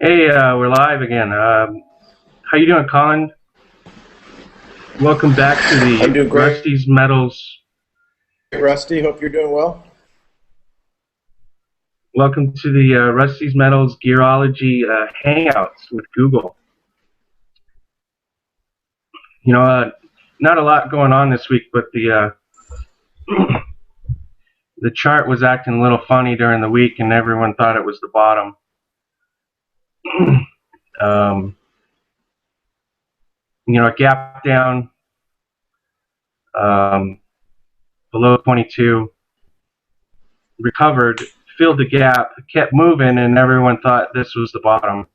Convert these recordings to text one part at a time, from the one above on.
Hey, we're live again. How you doing, Colin? Welcome back to I'm the doing great, Rusty's Metals. Rusty. Hope you're doing well. Welcome to the Rusty's Metals Gearology Hangouts with Google. You know, not a lot going on this week, but the the chart was acting a little funny during the week, and everyone thought it was the bottom. um, a gap down um, below 22, recovered, filled the gap, kept moving, and everyone thought this was the bottom.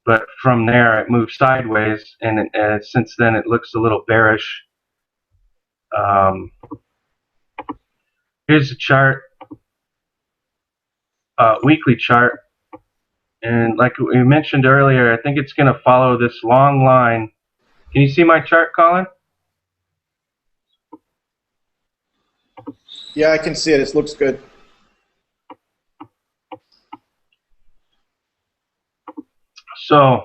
But from there, it moved sideways, and since then, it looks a little bearish. Um, Here's the chart, weekly chart, and like we mentioned earlier, I think it's going to follow this long line. Can you see my chart, Colin? Yeah, I can see it. It looks good. So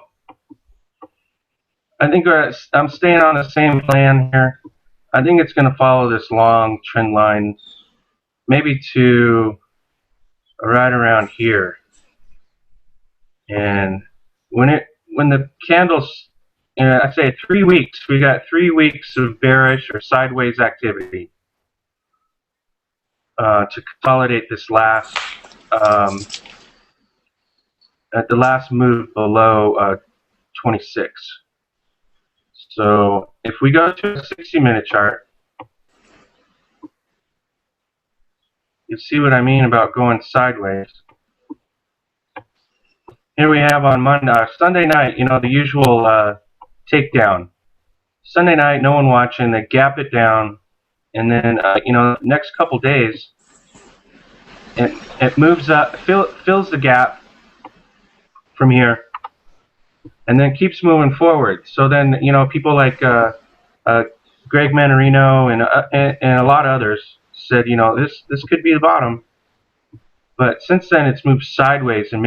I think I'm staying on the same plan here. I think it's going to follow this long trend line, maybe to right around here. And when the candles, I'd say 3 weeks, we got 3 weeks of bearish or sideways activity to consolidate this last at the last move below 26. So if we go to a 60-minute chart, you see what I mean about going sideways. Here we have on Sunday night, the usual takedown. Sunday night, no one watching. They gap it down, and then next couple days, it moves up, fills the gap from here, and then keeps moving forward. So then people like Greg Manarino and a lot of others said this could be the bottom. But since then, it's moved sideways and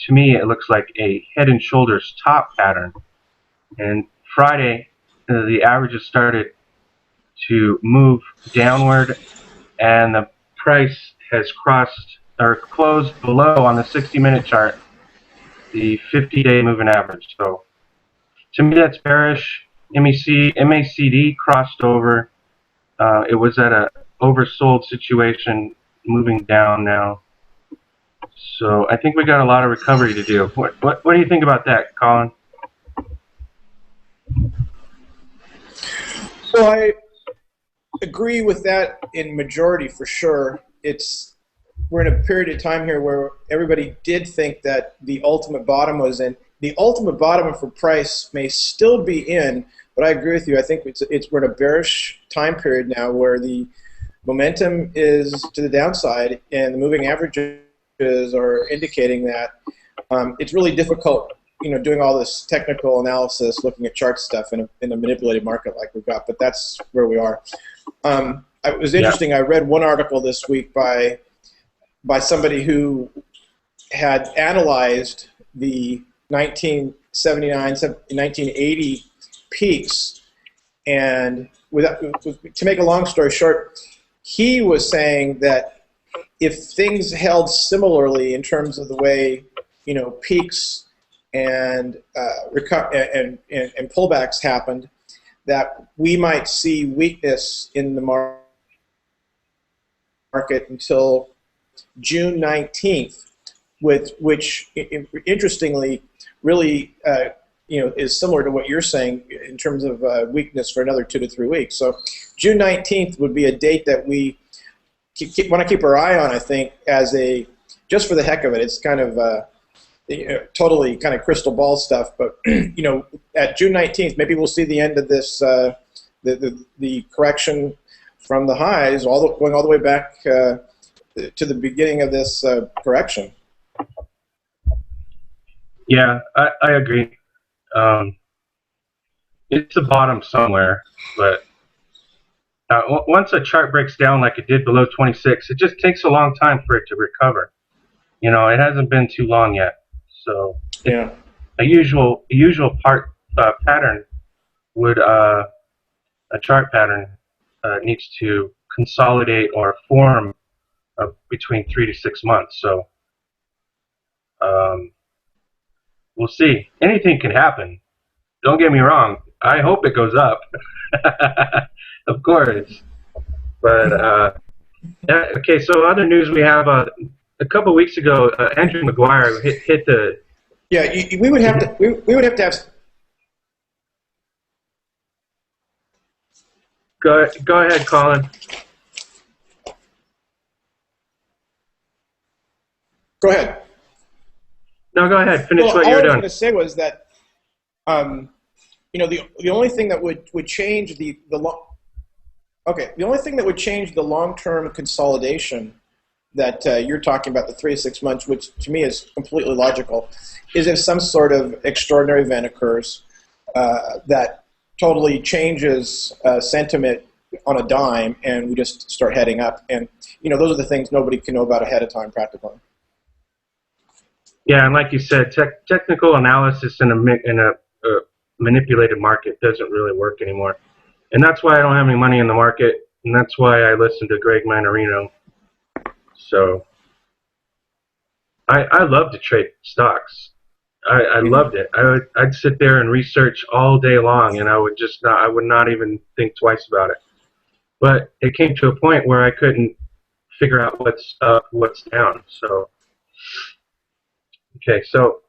to me, it looks like a head and shoulders top pattern. And Friday, the averages started to move downward, and the price has crossed or closed below on the 60-minute chart the 50-day moving average. So to me, that's bearish. MACD crossed over. It was at a oversold situation, moving down now. So I think we got a lot of recovery to do. What do you think about that, Colin? So I agree with that in majority for sure. We're in a period of time here where everybody did think that the ultimate bottom was in. The ultimate bottom for price may still be in, but I agree with you. I think we're in a bearish time period now where the momentum is to the downside and the moving averages are indicating that. It's really difficult, doing all this technical analysis, looking at chart stuff in a manipulated market like we've got, but that's where we are. It was interesting. Yeah. I read one article this week by somebody who had analyzed the 1979, 1980 peaks, and to make a long story short, he was saying that if things held similarly in terms of the way peaks and pullbacks happened, that we might see weakness in the market until June 19th, which interestingly really is similar to what you're saying in terms of weakness for another 2 to 3 weeks. So June 19th would be a date that we want to keep our eye on, I think, just for the heck of it. It's kind of totally kind of crystal ball stuff, but at June 19th, maybe we'll see the end of this the correction from the highs, going all the way back to the beginning of this correction. Yeah, I agree. It's a bottom somewhere, but once a chart breaks down like it did below 26, it just takes a long time for it to recover. It hasn't been too long yet. So Yeah. A usual pattern would a chart pattern needs to consolidate or form between 3 to 6 months. So we'll see. Anything can happen. Don't get me wrong. I hope it goes up, of course. But yeah, okay. So other news we have a couple weeks ago, Andrew Maguire hit the. Yeah, we would have to. We would have to have. Go ahead, Colin. Go ahead. No, go ahead. Finish what all you were I was doing. going to say was that, the only thing that would change the only thing that would change the long-term consolidation that you're talking about, the 3 to 6 months, which to me is completely logical, is if some sort of extraordinary event occurs that totally changes sentiment on a dime, and we just start heading up. And those are the things nobody can know about ahead of time, practically. Yeah, and like you said, technical analysis in a manipulated market doesn't really work anymore, and that's why I don't have any money in the market, and that's why I listen to Greg Mannarino. So I love to trade stocks. I loved it. I'd sit there and research all day long, and I would not even think twice about it. But it came to a point where I couldn't figure out what's up, what's down. So okay, so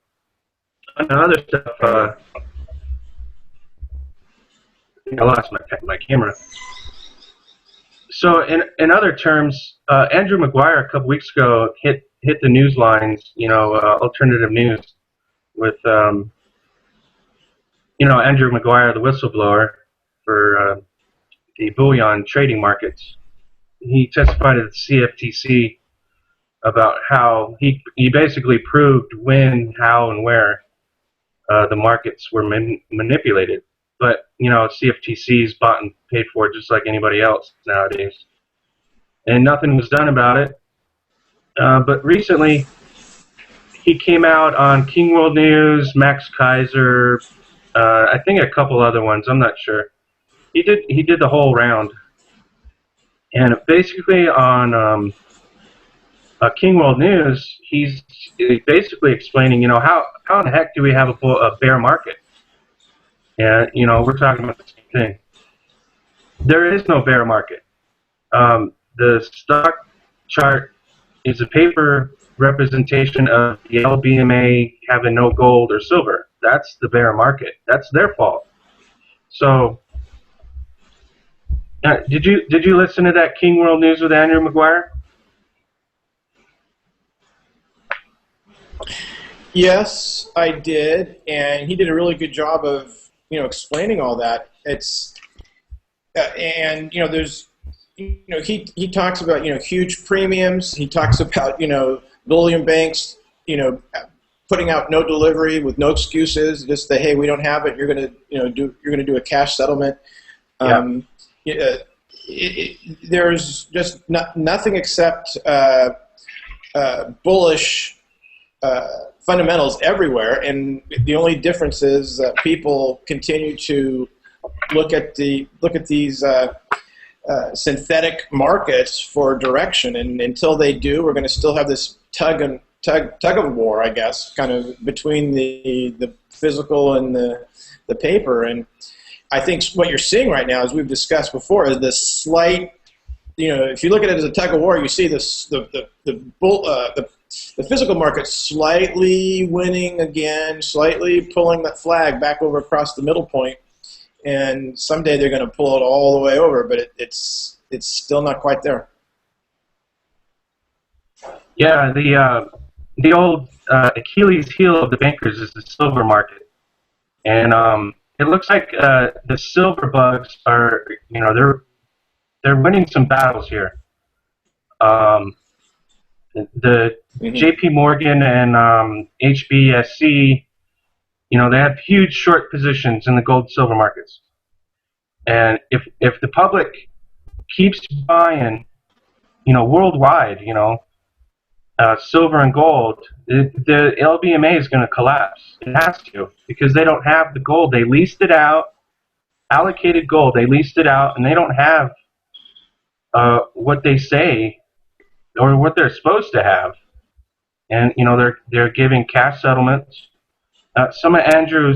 other stuff. I lost my camera. So in other terms, Andrew Maguire a couple weeks ago hit the news lines, alternative news with Andrew Maguire, the whistleblower for the bullion trading markets. He testified at the CFTC about how he basically proved when, how, and where the markets were manipulated. But CFTC is bought and paid for just like anybody else nowadays, and nothing was done about it. But recently, he came out on King World News, Max Kaiser, I think a couple other ones. I'm not sure. He did the whole round, and basically on King World News, he's basically explaining, how in the heck do we have a bear market? And we're talking about the same thing. There is no bear market. The stock chart is a paper representation of the LBMA having no gold or silver. That's the bear market. That's their fault. So, did you listen to that King World News with Andrew Maguire? Yes, I did, and he did a really good job of explaining all that. It's and there's he talks about huge premiums. He talks about bullion banks putting out no delivery with no excuses. Just the hey, we don't have it. You're gonna do a cash settlement. There's just nothing except bullish fundamentals everywhere, and the only difference is that people continue to look at these synthetic markets for direction, and until they do, we're going to still have this tug of war, I guess, kind of between the physical and the paper. And I think what you're seeing right now, as we've discussed before, is this slight, if you look at it as a tug of war, you see this the physical market slightly winning again, slightly pulling that flag back over across the middle point, and someday they're going to pull it all the way over, but it's still not quite there. Yeah, the old Achilles heel of the bankers is the silver market, and it looks like the silver bugs are, they're winning some battles here. The J.P. Morgan and HSBC, they have huge short positions in the gold silver markets. And if the public keeps buying, worldwide, silver and gold, the LBMA is going to collapse. It has to, because they don't have the gold. They leased it out, allocated gold. They leased it out, and they don't have what they say or what they're supposed to have. And they're giving cash settlements. Some of Andrew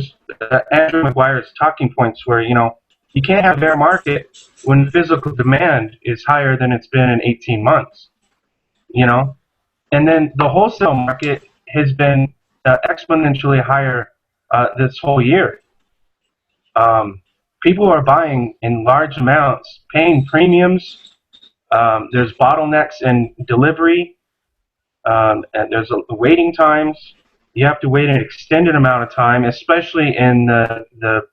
Maguire's talking points were, you can't have a bear market when physical demand is higher than it's been in 18 months. And then the wholesale market has been exponentially higher this whole year. People are buying in large amounts, paying premiums. There's bottlenecks in delivery, and there's waiting times. You have to wait an extended amount of time, especially in the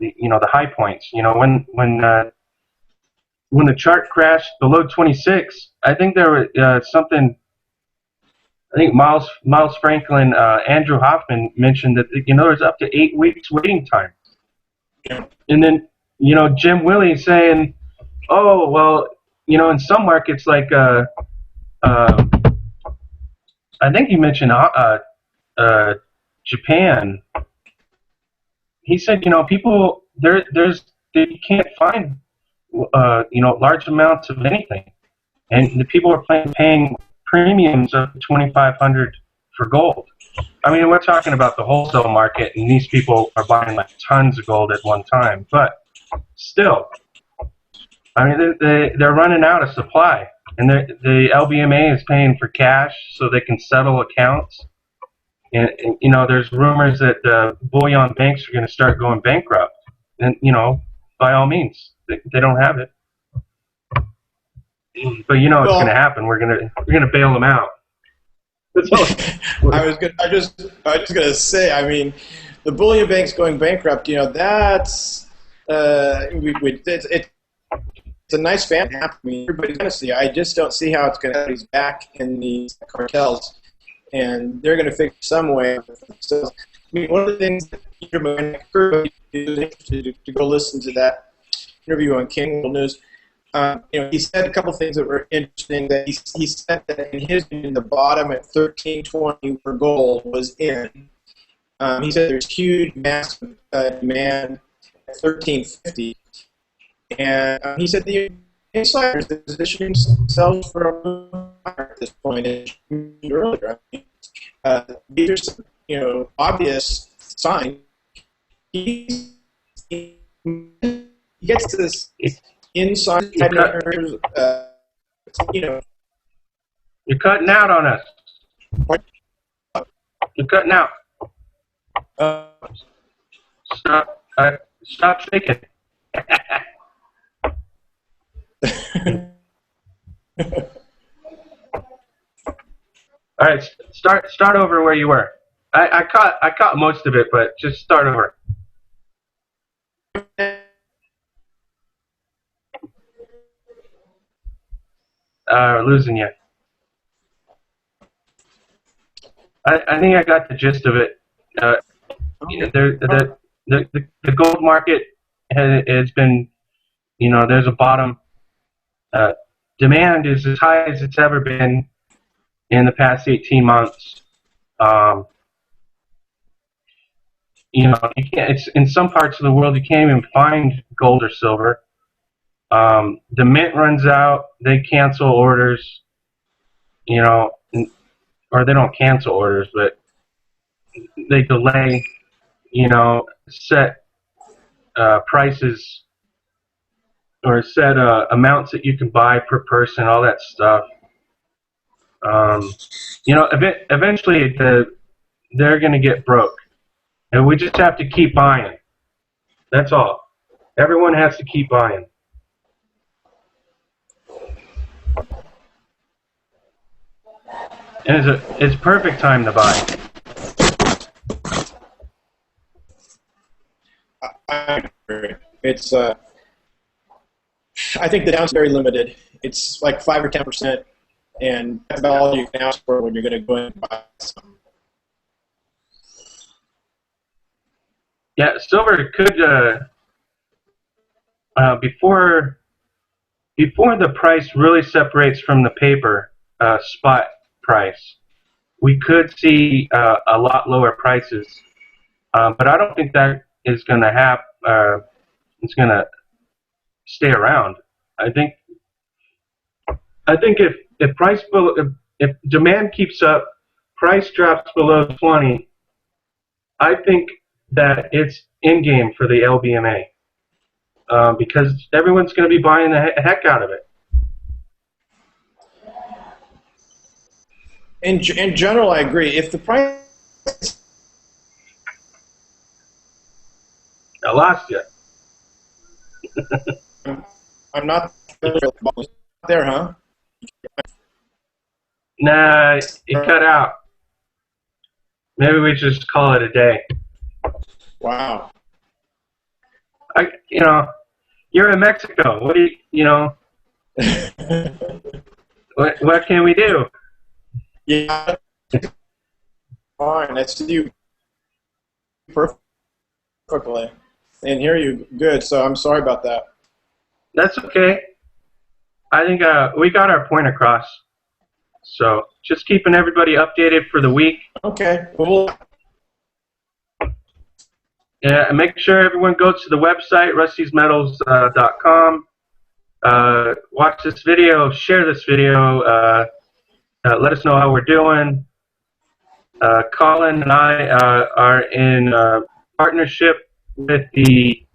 high points. When the chart crashed below 26, I think there was something. I think Miles Franklin, Andrew Hoffman mentioned that there's up to 8 weeks waiting time. And then Jim Willie saying, oh well, in some markets like I think you mentioned Japan. He said people you can't find large amounts of anything, and the people are paying premiums of $2,500 for gold. I mean, we're talking about the wholesale market, and these people are buying like tons of gold at one time. But still, I mean, they're running out of supply, and the LBMA is paying for cash so they can settle accounts. And there's rumors that bullion banks are going to start going bankrupt, and by all means, they don't have it. But it's going to happen. We're gonna bail them out. I was just gonna say. I mean, the bullion banks going bankrupt. That's it's a nice fan. I mean, everybody's gonna see. I just don't see how it's gonna. He's back in these cartels, and they're gonna figure some way. So, I mean, one of the things that everybody is interested to go listen to that interview on King World News. He said a couple things that were interesting. That he said that in his opinion, the bottom at 13.20 for gold was in. He said there's huge massive demand at 13.50, and he said the insiders are positioning themselves for a move at this point. Earlier, these are some obvious signs. He gets to this. Inside, You're cutting out on us. What? You're cutting out. Stop shaking. All right, start over where you were. I caught most of it, but just start over. Losing you. I think I got the gist of it. The gold market has been, there's a bottom. Demand is as high as it's ever been in the past 18 months. You can't. It's in some parts of the world you can't even find gold or silver. The mint runs out, they cancel orders, or they don't cancel orders, but they delay, set prices or set amounts that you can buy per person, all that stuff. Eventually they're going to get broke, and we just have to keep buying. That's all. Everyone has to keep buying. And it's a perfect time to buy. I agree. It's I think the downside is very limited. It's like 5 or 10%, and that's about all you can ask for when you're going to go in and buy something. Yeah, silver could before the price really separates from the paper, spot price, we could see a lot lower prices. But I don't think that is going to happen. It's going to stay around. I think if price if demand keeps up, price drops below 20. I think that it's in game for the LBMA because everyone's going to be buying the heck out of it. In general, I agree. If the price, I lost you. I'm not there, huh? Nah, it cut out. Maybe we just call it a day. Wow. You're in Mexico. What do what can we do? Yeah. Fine. I see you perfectly and hear you good. So I'm sorry about that. That's okay. I think we got our point across. So just keeping everybody updated for the week. Okay. Well, yeah, and make sure everyone goes to the website, rustysmetals.com. Watch this video, share this video, let us know how we're doing. Colin and I are in partnership with the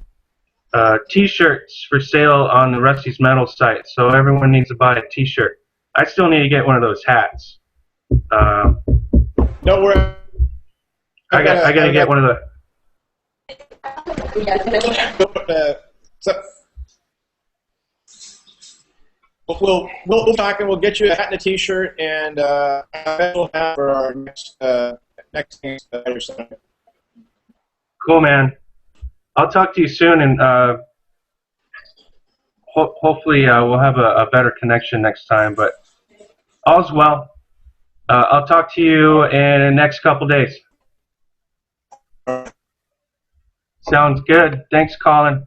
T-shirts for sale on the Rusty's Metals site, so everyone needs to buy a T-shirt. I still need to get one of those hats. Don't worry. I gotta get one of the. We'll talk and we'll get you a hat and a T-shirt, and we'll have for our next thing. Cool, man. I'll talk to you soon, and hopefully we'll have a better connection next time. But all's well. I'll talk to you in the next couple days. Sounds good. Thanks, Colin.